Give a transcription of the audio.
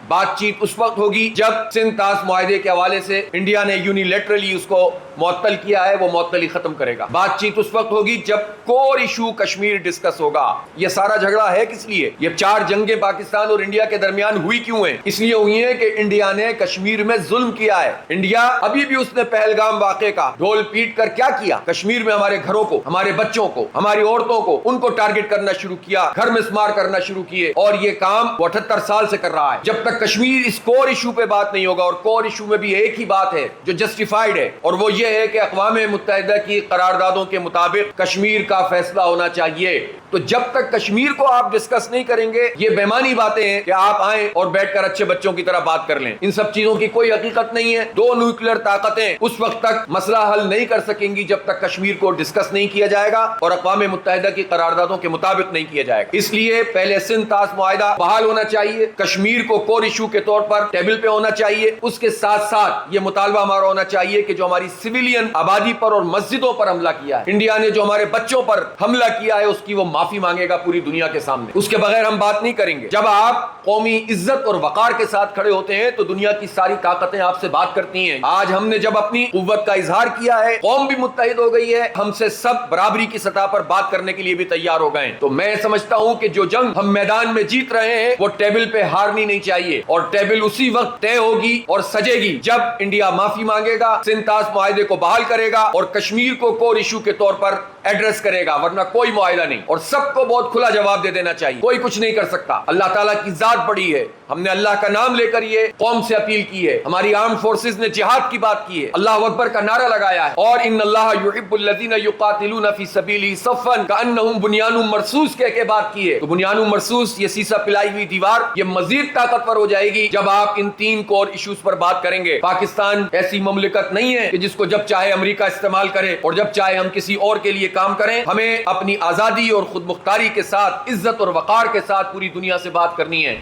بات چیت اس وقت ہوگی جب سندھ طاس معاہدے کے حوالے سے انڈیا نے یونیلیٹرلی اس کو معطل کیا ہے، وہ معطلی ختم کرے گا۔ بات چیت اس وقت ہوگی جب کور ایشو کشمیر ڈسکس ہوگا۔ یہ سارا جھگڑا ہے کس لیے؟ یہ 4 جنگیں پاکستان اور انڈیا کے درمیان ہوئی کیوں ہیں؟ اس لیے ہوئی ہیں کہ انڈیا نے کشمیر میں ظلم کیا ہے۔ انڈیا ابھی بھی اس نے پہلگام واقعے کا ڈھول پیٹ کر کیا کیا؟ کشمیر میں ہمارے گھروں کو، ہمارے بچوں کو، ہماری عورتوں کو، ان کو ٹارگٹ کرنا شروع کیا، گھر مسمار کرنا شروع کیے، اور یہ کام وہ 78 سال سے کر رہا ہے۔ جب تک کشمیر اس کور ایشو پہ بات نہیں ہوگا، اور کور ایشو میں بھی ایک ہی بات ہے جو جسٹیفائڈ ہے، اور وہ یہ ہے کہ اقوام متحدہ کی قراردادوں کے مطابق کشمیر کا فیصلہ ہونا چاہیے۔ تو جب تک کشمیر کو آپ ڈسکس نہیں کریں گے، یہ بیمانی باتیں ہیں کہ آپ آئیں اور بیٹھ کر اچھے بچوں کی طرح بات کر لیں، ان سب چیزوں کی کوئی حقیقت نہیں ہے۔ 2 نیوکلیر طاقتیں اس وقت تک مسئلہ حل نہیں کر سکیں گی جب تک کشمیر کو ڈسکس نہیں کیا جائے گا اور اقوام متحدہ کی قراردادوں کے مطابق نہیں کیا جائے گا۔ اس لیے پہلے سندھ طاس معاہدہ بحال ہونا چاہیے، کشمیر کو کور ایشو کے طور پر ٹیبل پہ ہونا چاہیے۔ اس کے ساتھ ساتھ یہ مطالبہ ہمارا ہونا چاہیے کہ جو ہماری سویلین آبادی پر اور مسجدوں پر حملہ کیا ہے، انڈیا نے جو ہمارے بچوں پر حملہ کیا ہے، اس کی وہ معافی مانگے گا پوری دنیا کے سامنے۔ اس کے بغیر ہم بات نہیں کریں گے۔ جب آپ قومی عزت اور وقار کے ساتھ کھڑے ہوتے ہیں تو دنیا کی ساری طاقتیں آپ سے بات کرتی ہیں۔ آج ہم نے جب اپنی قوت کا اظہار کیا ہے، قوم بھی متحد ہو گئی ہے، ہم سے سب برابری کی سطح پر بات کرنے کے لیے بھی تیار ہو گئے ہیں۔ تو میں سمجھتا ہوں کہ جو جنگ ہم میدان میں جیت رہے ہیں وہ ٹیبل پہ ہارنی نہیں چاہیے، اور ٹیبل اسی وقت طے ہوگی اور سجے گی جب انڈیا معافی مانگے گا، سندھ طاس معاہدے کو بحال کرے گا اور کشمیر کو کور ایشو کے طور پر ایڈریس کرے گا، ورنہ کوئی معاہدہ نہیں۔ اور سب کو بہت کھلا جواب دے دینا چاہیے، کوئی کچھ نہیں کر سکتا۔ اللہ تعالیٰ کی ذات بڑی ہے، ہم نے اللہ کا نام لے کر یہ قوم سے اپیل کی ہے، ہماری آرم فورسز نے جہاد کی بات کی ہے، اللہ اکبر کا نعرہ لگایا ہے، اور ان اللہ یحب الذین یقاتلون فی سبیلہ صفا کانہم بنیان مرصوص کہہ کے بات کی ہے۔ تو بنیان مرصوص، یہ سیسا پلائی ہوئی دیوار، یہ مزید طاقتور ہو جائے گی جب آپ ان 3 کور ایشوز پر بات کریں گے۔ پاکستان ایسی مملکت نہیں ہے کہ جس کو جب چاہے امریکہ استعمال کرے اور جب چاہے ہم کسی اور کے لیے کام کریں۔ ہمیں اپنی آزادی اور خود مختاری کے ساتھ، عزت اور وقار کے ساتھ پوری دنیا سے بات کرنی ہے۔